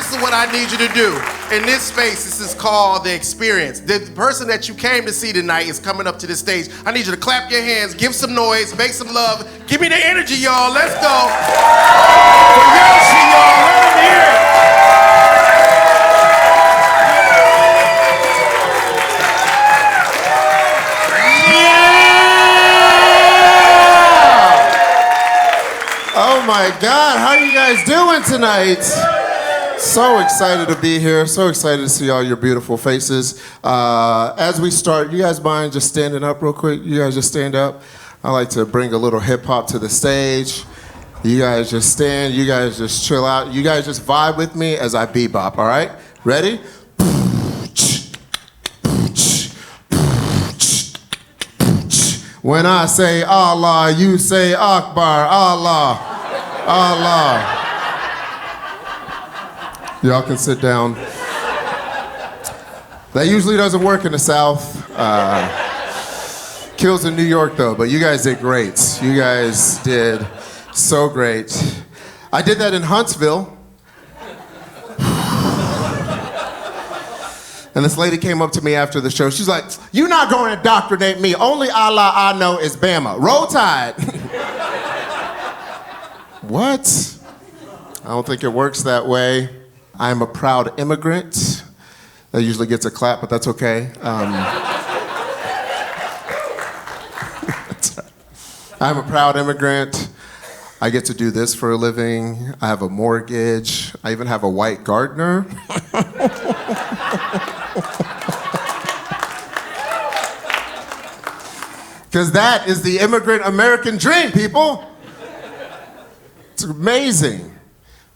this is what I need you to do. In this space, this is called the experience. The person that you came to see tonight is coming up to the stage. I need you to clap your hands, give some noise, make some love. Give me the energy, y'all. Let's go. For Yoshee, y'all. Let him hear it. Oh my God, how are you guys doing tonight? So excited to be here, so excited to see all your beautiful faces. As we start, you guys mind just standing up real quick? You guys just stand up. I like to bring a little hip hop to the stage. You guys just stand, you guys just chill out. You guys just vibe with me as I bebop, all right? Ready? When I say Allah, you say Akbar, Allah, Allah. Y'all can sit down. That usually doesn't work in the South. Kills in New York though, but you guys did great. You guys did so great. I did that in Huntsville. And this lady came up to me after the show. She's like, "You're not going to indoctrinate me. Only Allah I know is Bama. Roll Tide." What? I don't think it works that way. I'm a proud immigrant. That usually gets a clap, but that's okay. I'm a proud immigrant. I get to do this for a living. I have a mortgage. I even have a white gardener. Because that is the immigrant American dream, people. It's amazing.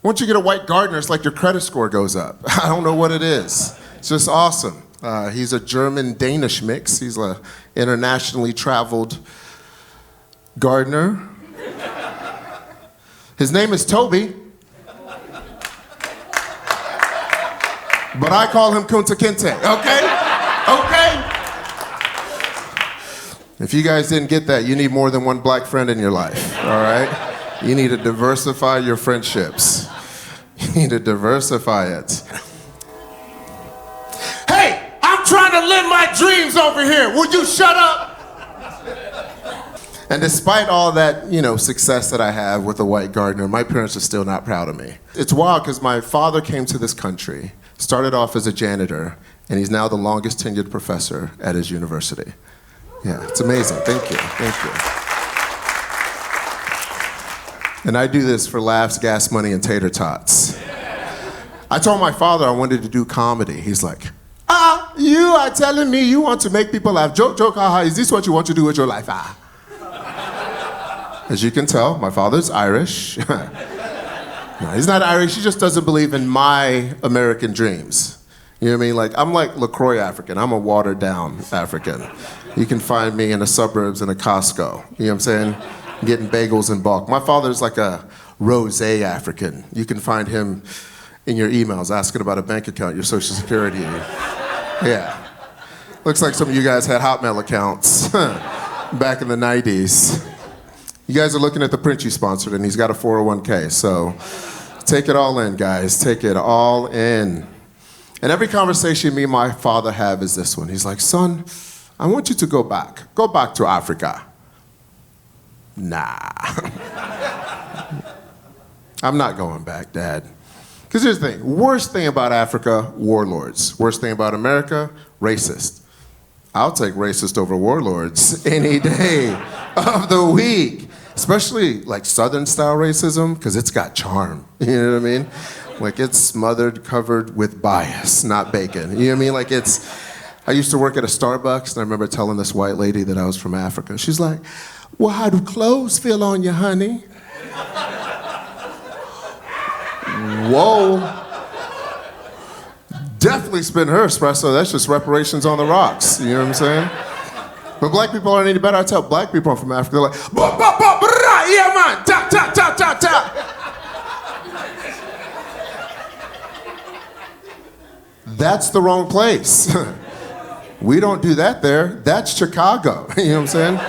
Once you get a white gardener, it's like your credit score goes up. I don't know what it is. It's just awesome. He's a German-Danish mix. He's an internationally traveled gardener. His name is Toby. But I call him Kunta Kinte, okay? Okay? If you guys didn't get that, you need more than one black friend in your life, all right? You need to diversify your friendships. You need to diversify it. Hey, I'm trying to live my dreams over here. Would you shut up? And despite all that, success that I have with a white gardener, my parents are still not proud of me. It's wild because my father came to this country, started off as a janitor, and he's now the longest tenured professor at his university. Yeah, it's amazing. Thank you. Thank you. And I do this for laughs, gas money, and tater tots. I told my father I wanted to do comedy. He's like, you are telling me you want to make people laugh. Joke, joke, haha. Is this what you want to do with your life? As you can tell, my father's Irish. No, he's not Irish. He just doesn't believe in my American dreams. You know what I mean? Like, I'm like LaCroix African. I'm a watered down African. You can find me in the suburbs in a Costco. You know what I'm saying? Getting bagels in bulk. My father's like a rosé African. You can find him in your emails asking about a bank account, your social security. Yeah. Looks like some of you guys had Hotmail accounts back in the 90s. You guys are looking at the print you sponsored, and he's got a 401k, so take it all in, guys. Take it all in. And every conversation me and my father have is this one. He's like, "Son, I want you to go back. Go back to Africa." Nah. I'm not going back, Dad. Because here's the thing. Worst thing about Africa, warlords. Worst thing about America, racist. I'll take racist over warlords any day of the week. Especially like Southern style racism, because it's got charm. You know what I mean? Like it's smothered, covered with bias, not bacon. You know what I mean? Like I used to work at a Starbucks, and I remember telling this white lady that I was from Africa. She's like, "Well, how do clothes feel on you, honey?" Whoa. Definitely spin her espresso. That's just reparations on the rocks. You know what I'm saying? But black people aren't any better. I tell black people I'm from Africa, they're like, "Bah, bah, bah, brah, yeah, man, ta, ta, ta, ta, ta." That's the wrong place. We don't do that there. That's Chicago. You know what I'm saying?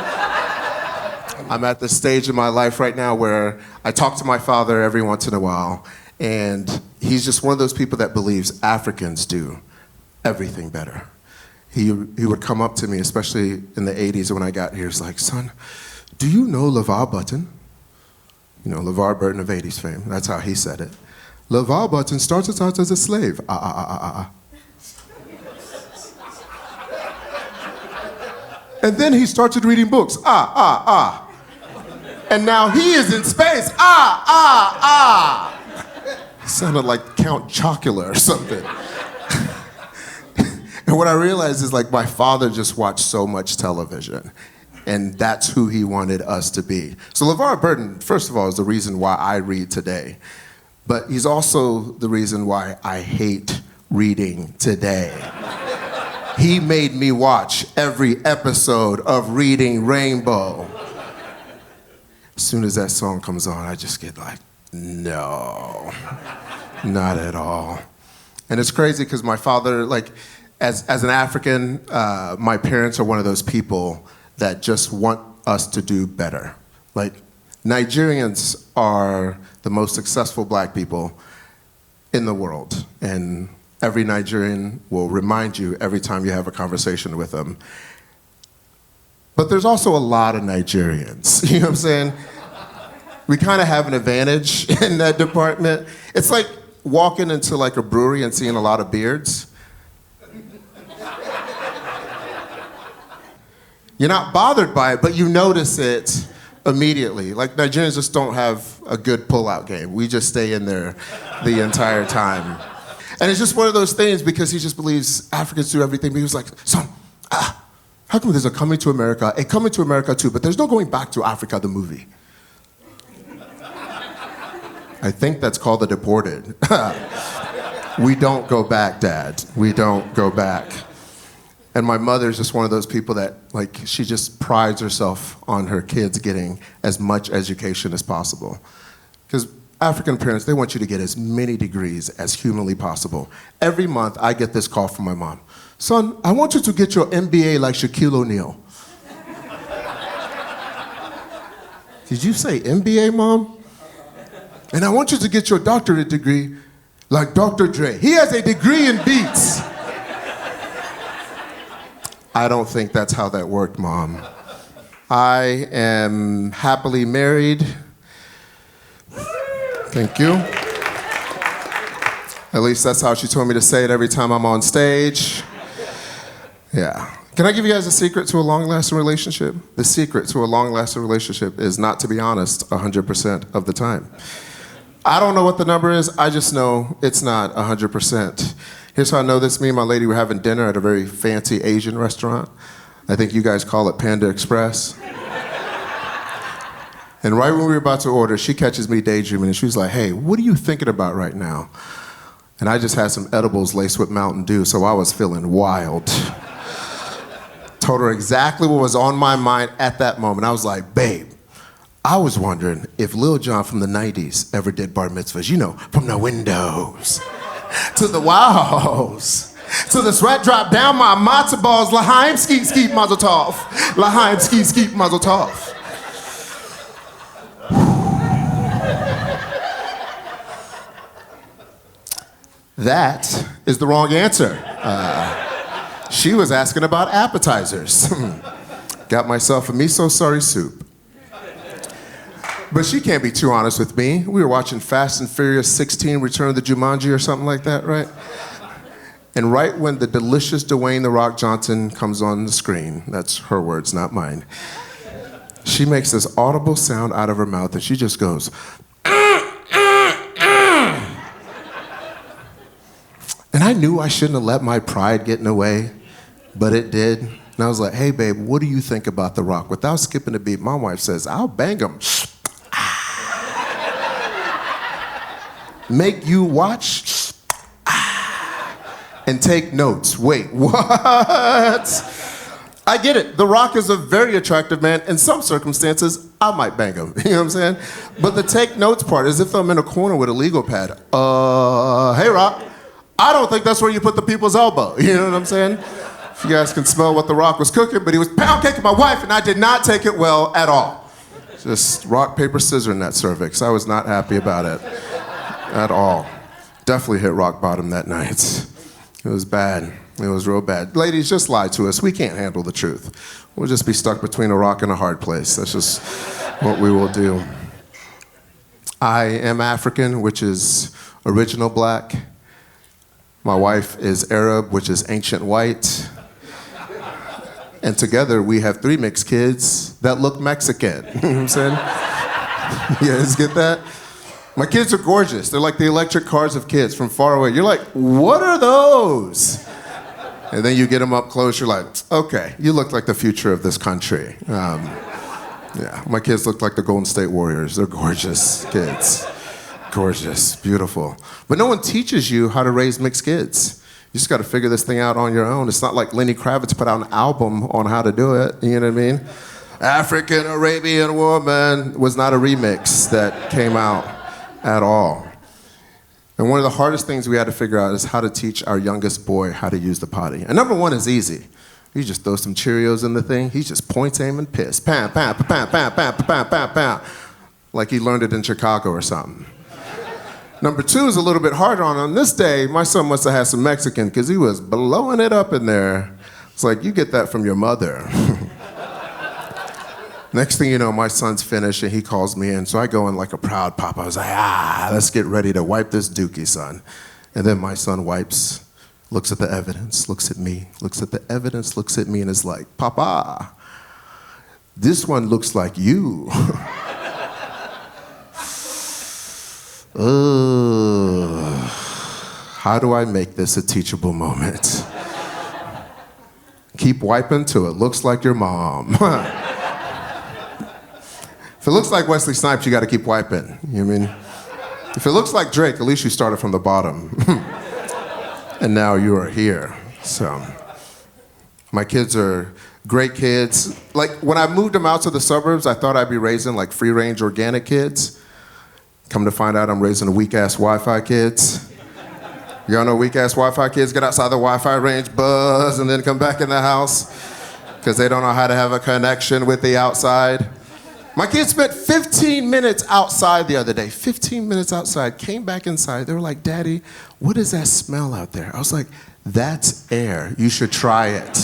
I'm at the stage in my life right now where I talk to my father every once in a while, and he's just one of those people that believes Africans do everything better. He would come up to me, especially in the 80s when I got here. He's like, son, do you know LeVar Burton? You know, LeVar Burton of 80s fame. That's how he said it. LeVar Burton started out as a slave. And then he started reading books. And now he is in space. He sounded like Count Chocula or something. And what I realized is like my father just watched so much television, and that's who he wanted us to be. So LeVar Burton, first of all, is the reason why I read today, but he's also the reason why I hate reading today. He made me watch every episode of Reading Rainbow. As soon as that song comes on, I just get like, no, not at all. And it's crazy because my father, like, as an African, my parents are one of those people that just want us to do better. Like, Nigerians are the most successful black people in the world. And every Nigerian will remind you every time you have a conversation with them. But there's also a lot of Nigerians, you know what I'm saying? We kind of have an advantage in that department. It's like walking into like a brewery and seeing a lot of beards. You're not bothered by it, but you notice it immediately. Like, Nigerians just don't have a good pull-out game. We just stay in there the entire time. And it's just one of those things because he just believes Africans do everything. But he was like, son, how come there's a Coming to America, a Coming to America too, but there's no Going Back to Africa, the movie? I think that's called The Deported. We don't go back, Dad. We don't go back. And my mother's just one of those people that, like, she just prides herself on her kids getting as much education as possible. Because African parents, they want you to get as many degrees as humanly possible. Every month, I get this call from my mom. Son, I want you to get your MBA like Shaquille O'Neal. Did you say MBA, Mom? And I want you to get your doctorate degree like Dr. Dre. He has a degree in beats. I don't think that's how that worked, Mom. I am happily married. Thank you. At least that's how she told me to say it every time I'm on stage. Yeah. Can I give you guys a secret to a long-lasting relationship? The secret to a long-lasting relationship is not to be honest 100% of the time. I don't know what the number is. I just know it's not 100%. Here's how I know this. Me and my lady were having dinner at a very fancy Asian restaurant. I think you guys call it Panda Express. And right when we were about to order, she catches me daydreaming and she was like, hey, what are you thinking about right now? And I just had some edibles laced with Mountain Dew, so I was feeling wild. Told her exactly what was on my mind at that moment. I was like, babe, I was wondering if Lil Jon from the 90s ever did bar mitzvahs, you know, from the windows to the walls, to the sweat drop down my matzo balls, L'chaim skeet skeet mazel tov, L'chaim skeet skeet mazel tov. That is the wrong answer. She was asking about appetizers. Got myself a miso sari soup. But she can't be too honest with me. We were watching Fast and Furious 16, Return of the Jumanji or something like that, right? And right when the delicious Dwayne "The Rock" Johnson comes on the screen, that's her words, not mine, she makes this audible sound out of her mouth and she just goes, and I knew I shouldn't have let my pride get in the way, but it did. And I was like, hey, babe, what do you think about The Rock? Without skipping a beat, my wife says, I'll bang him. Make you watch and take notes. Wait, what? I get it. The Rock is a very attractive man. In some circumstances, I might bang him. You know what I'm saying? But the take notes part is if I'm in a corner with a legal pad. Hey, Rock. I don't think that's where you put the people's elbow. You know what I'm saying? If you guys can smell what The Rock was cooking, but he was pound caking my wife, and I did not take it well at all. Just rock, paper, scissors in that cervix. I was not happy about it at all. Definitely hit rock bottom that night. It was bad. It was real bad. Ladies, just lie to us. We can't handle the truth. We'll just be stuck between a rock and a hard place. That's just what we will do. I am African, which is original black. My wife is Arab, which is ancient white. And together we have 3 mixed kids that look Mexican. You know what I'm saying? You guys get that? My kids are gorgeous. They're like the electric cars of kids from far away. You're like, what are those? And then you get them up close, you're like, okay, you look like the future of this country. Yeah, my kids look like the Golden State Warriors. They're gorgeous kids. Gorgeous, beautiful. But no one teaches you how to raise mixed kids. You just got to figure this thing out on your own. It's not like Lenny Kravitz put out an album on how to do it. You know what I mean? African Arabian Woman was not a remix that came out at all. And one of the hardest things we had to figure out is how to teach our youngest boy how to use the potty. And number 1 is easy. You just throw some Cheerios in the thing. He just points, aim, and piss. Pam, pam, pam, pam, pam, pam, pam, pam. Like he learned it in Chicago or something. Number 2 is a little bit harder on this day. My son must have had some Mexican because he was blowing it up in there. It's like, you get that from your mother. Next thing you know, my son's finished and he calls me in. So I go in like a proud papa. I was like, let's get ready to wipe this dookie, son. And then my son wipes, looks at the evidence, looks at me, looks at the evidence, looks at me, and is like, Papa, this one looks like you. How do I make this a teachable moment? Keep wiping till it looks like your mom. If it looks like Wesley Snipes, you got to keep wiping. You know what I mean? If it looks like Drake, at least you started from the bottom. And now you are here. So my kids are great kids. Like when I moved them out to the suburbs, I thought I'd be raising like free-range organic kids. Come to find out I'm raising a weak-ass Wi-Fi kids. Y'all know weak-ass Wi-Fi kids get outside the Wi-Fi range, buzz, and then come back in the house because they don't know how to have a connection with the outside. My kids spent 15 minutes outside the other day. 15 minutes outside, came back inside. They were like, Daddy, what is that smell out there? I was like, that's air. You should try it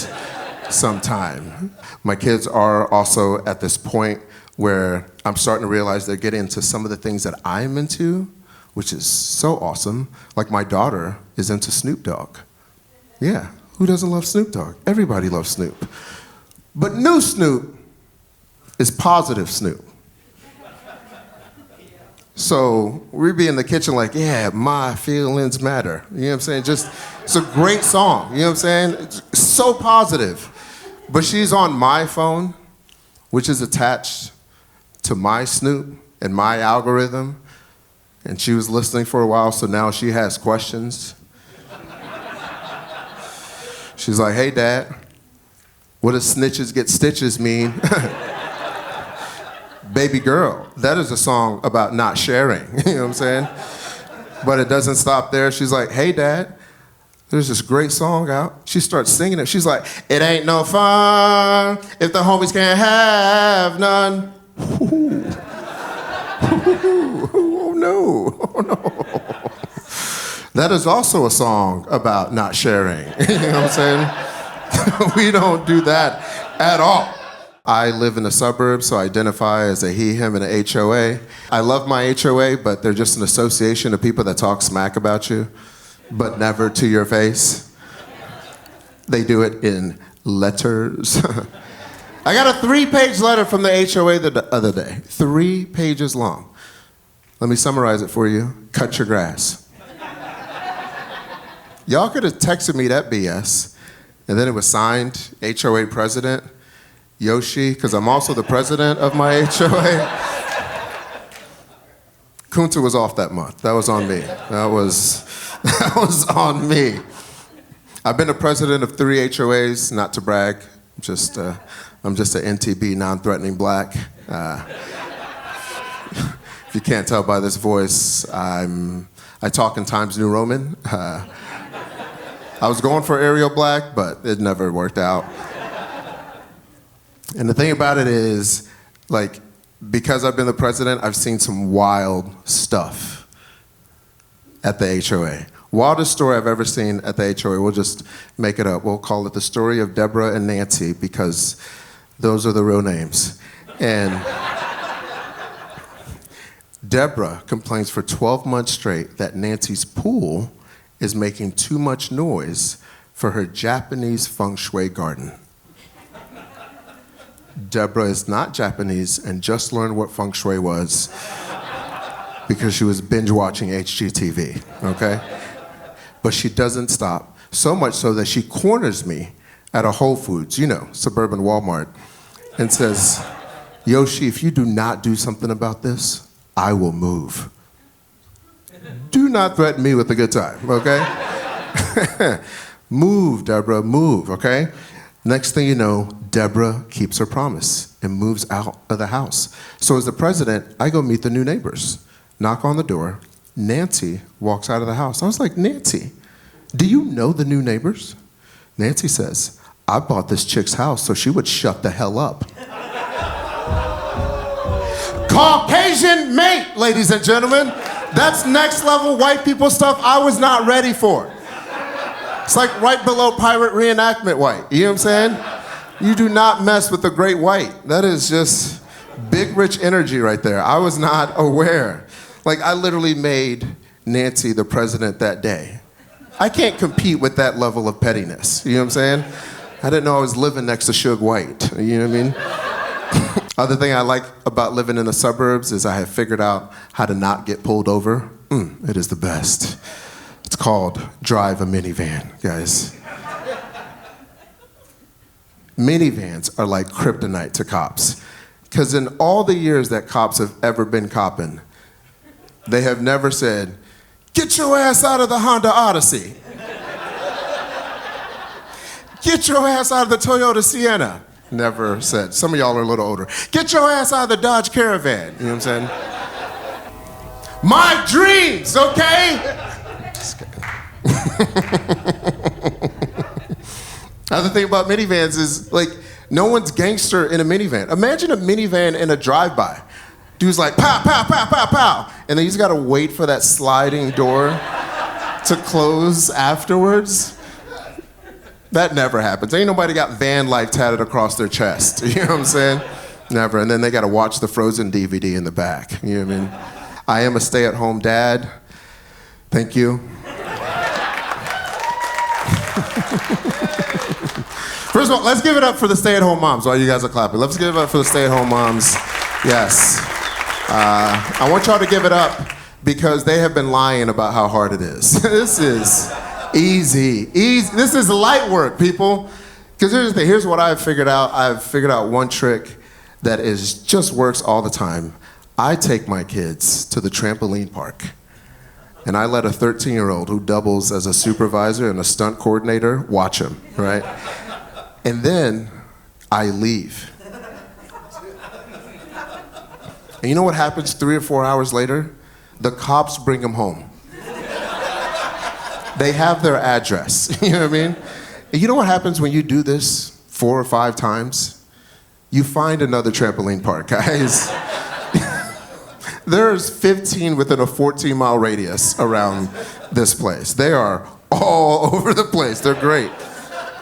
sometime. My kids are also at this point where I'm starting to realize they're getting into some of the things that I'm into, which is so awesome. Like my daughter is into Snoop Dogg. Yeah, who doesn't love Snoop Dogg? Everybody loves Snoop. But new Snoop is positive Snoop. So we'd be in the kitchen like, yeah, my feelings matter. You know what I'm saying? Just, it's a great song. You know what I'm saying? It's so positive. But she's on my phone, which is attached to my Snoop and my algorithm. And she was listening for a while, so now she has questions. She's like, hey, Dad, what does snitches get stitches mean? Baby girl, that is a song about not sharing. You know what I'm saying? But it doesn't stop there. She's like, hey, Dad, there's this great song out. She starts singing it. She's like, it ain't no fun if the homies can't have none. Ooh. Oh, no. Oh, no. That is also a song about not sharing. You know what I'm saying? We don't do that at all. I live in the suburbs, so I identify as a he, him, and an HOA. I love my HOA, but they're just an association of people that talk smack about you, but never to your face. They do it in letters. I got a 3-page letter from the HOA the other day. 3 pages long. Let me summarize it for you. Cut your grass. Y'all could have texted me that BS, and then it was signed HOA president, Yoshee, because I'm also the president of my HOA. Kunta was off that month. That was on me. That was on me. I've been the president of 3 HOAs, not to brag. I'm just an NTB, non-threatening black. If you can't tell by this voice, I talk in Times New Roman. I was going for Arial Black, but it never worked out. And the thing about it is, like, because I've been the president, I've seen some wild stuff. at the HOA. Wildest story I've ever seen at the HOA. We'll just make it up. We'll call it the story of Deborah and Nancy because those are the real names. And Deborah complains for 12 months straight that Nancy's pool is making too much noise for her Japanese feng shui garden. Deborah is not Japanese and just learned what feng shui was because she was binge watching HGTV, okay? But she doesn't stop, so much so that she corners me at a Whole Foods, Suburban Walmart, and says, Yoshee, if you do not do something about this, I will move. Do not threaten me with a good time, okay? Move, Deborah, move, okay? Next thing you know, Deborah keeps her promise and moves out of the house. So as the president, I go meet the new neighbors, knock on the door. Nancy walks out of the house. I was like, Nancy, do you know the new neighbors? Nancy says, I bought this chick's house so she would shut the hell up. Caucasian mate, ladies and gentlemen. That's next level white people stuff I was not ready for. It's like right below pirate reenactment white. You know what I'm saying? You do not mess with the great white. That is just big rich energy right there. I was not aware. Like I literally made Nancy the president that day. I can't compete with that level of pettiness. You know what I'm saying? I didn't know I was living next to Suge White. You know what I mean? Other thing I like about living in the suburbs is I have figured out how to not get pulled over. It is the best. It's called drive a minivan, guys. Minivans are like kryptonite to cops. Because in all the years that cops have ever been copping, they have never said, get your ass out of the Honda Odyssey. Get your ass out of the Toyota Sienna. Never said. Some of y'all are a little older. Get your ass out of the Dodge Caravan. You know what I'm saying? My dreams, okay? Another thing about minivans is, like, no one's gangster in a minivan. Imagine a minivan in a drive-by. Dude's like, pow, pow, pow, pow, pow. And then you just gotta wait for that sliding door to close afterwards. That never happens. Ain't nobody got van life tatted across their chest. You know what I'm saying? Never. And then they gotta watch the Frozen DVD in the back. You know what I mean? I am a stay-at-home dad. Thank you. First of all, let's give it up for the stay-at-home moms while you guys are clapping. Let's give it up for the stay-at-home moms. Yes. I want y'all to give it up because they have been lying about how hard it is. This is easy. This is light work, people. Because here's the thing. Here's what I've figured out. I've figured out one trick that just works all the time. I take my kids to the trampoline park, and I let a 13-year-old who doubles as a supervisor and a stunt coordinator watch him, right? And then I leave. And you know what happens 3 or 4 hours later? The cops bring them home. They have their address, you know what I mean? And you know what happens when you do this 4 or 5 times? You find another trampoline park, guys. There's 15 within a 14-mile radius around this place. They are all over the place. They're great.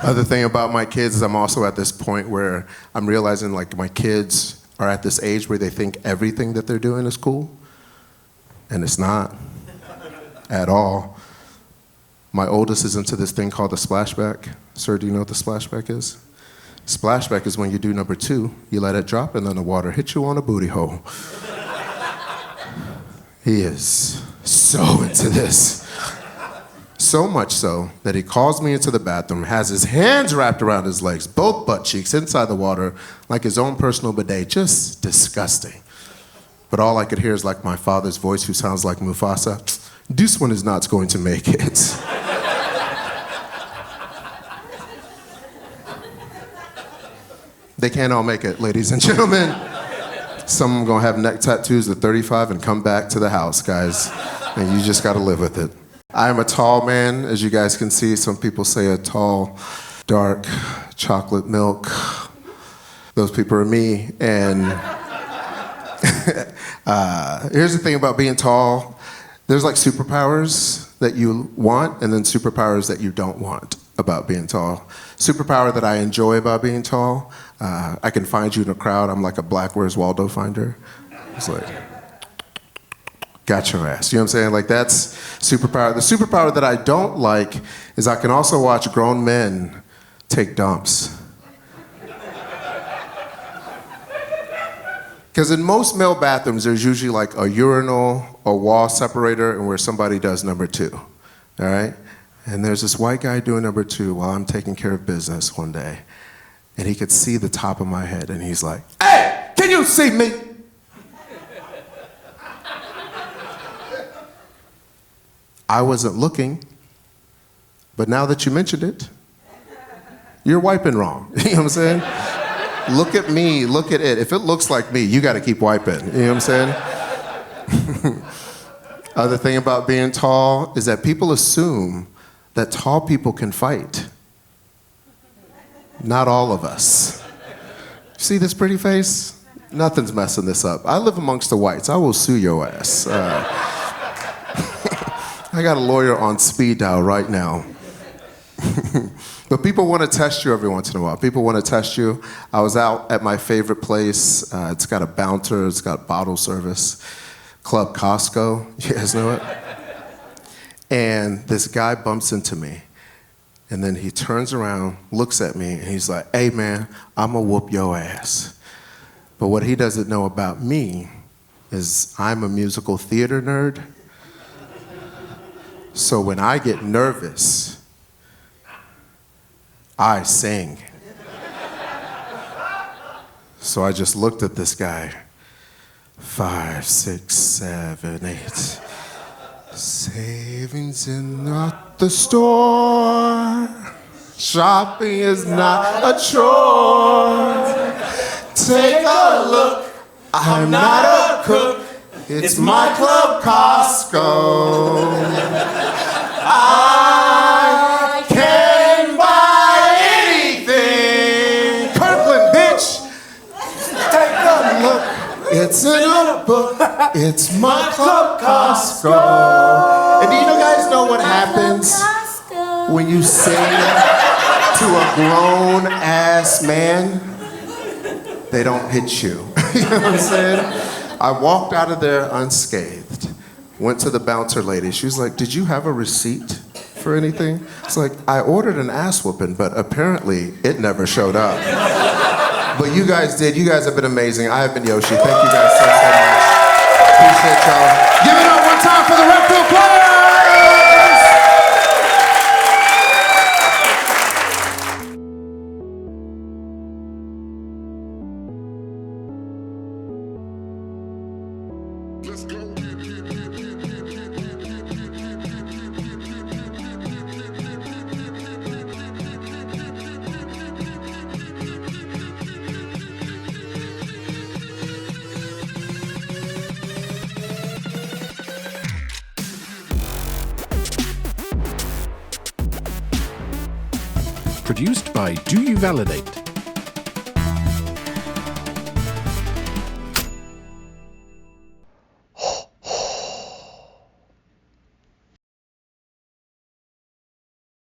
Other thing about my kids is I'm also at this point where I'm realizing like my kids are at this age where they think everything that they're doing is cool. And it's not at all. My oldest is into this thing called the splashback. Sir, do you know what the splashback is? Splashback is when you do number 2, you let it drop and then the water hits you on a booty hole. He is so into this. So much so that he calls me into the bathroom, has his hands wrapped around his legs, both butt cheeks inside the water, like his own personal bidet. Just disgusting. But all I could hear is like my father's voice, who sounds like Mufasa. This one is not going to make it. They can't all make it, ladies and gentlemen. Some of them gonna have neck tattoos at 35 and come back to the house, guys. And you just gotta live with it. I am a tall man, as you guys can see. Some people say a tall, dark, chocolate milk. Those people are me. And here's the thing about being tall. There's like superpowers that you want and then superpowers that you don't want about being tall. Superpower that I enjoy about being tall, I can find you in a crowd. I'm like a Black Where's Waldo finder. It's like, got your ass. You know what I'm saying? Like that's superpower. The superpower that I don't like is I can also watch grown men take dumps. Because in most male bathrooms, there's usually like a urinal, a wall separator, and where somebody does number two, all right? And there's this white guy doing number two while I'm taking care of business one day. And he could see the top of my head, and he's like, "Hey, can you see me?" I wasn't looking, but now that you mentioned it, you're wiping wrong. You know what I'm saying? Look at me, look at it. If it looks like me, you gotta keep wiping. You know what I'm saying? Other thing about being tall is that people assume that tall people can fight. Not all of us. See this pretty face? Nothing's messing this up. I live amongst the whites. I will sue your ass. I got a lawyer on speed dial right now. But people want to test you every once in a while. People want to test you. I was out at my favorite place. It's got a bouncer. It's got bottle service. Club Costco. You guys know it? And this guy bumps into me. And then he turns around, looks at me, and he's like, "Hey, man, I'm going to whoop your ass." But what he doesn't know about me is I'm a musical theater nerd. So when I get nervous, I sing. So I just looked at this guy. 5, 6, 7, 8. Savings in not the store. Shopping is not a chore. Take a look. I'm not a cook. It's my club Costco. I can buy anything. Kirkland, bitch. Take a look. It's in a book. It's my club Costco. And do you guys know what happens when you sing to a grown ass man? They don't hit you. You know what I'm saying? I walked out of there unscathed. Went to the bouncer lady. She was like, "Did you have a receipt for anything?" It's like, "I ordered an ass whooping, but apparently it never showed up." But you guys did. You guys have been amazing. I have been Yoshee. Thank you guys so much. Appreciate y'all. Give it up one time for the Redfield Players! Produced by Do You Validate?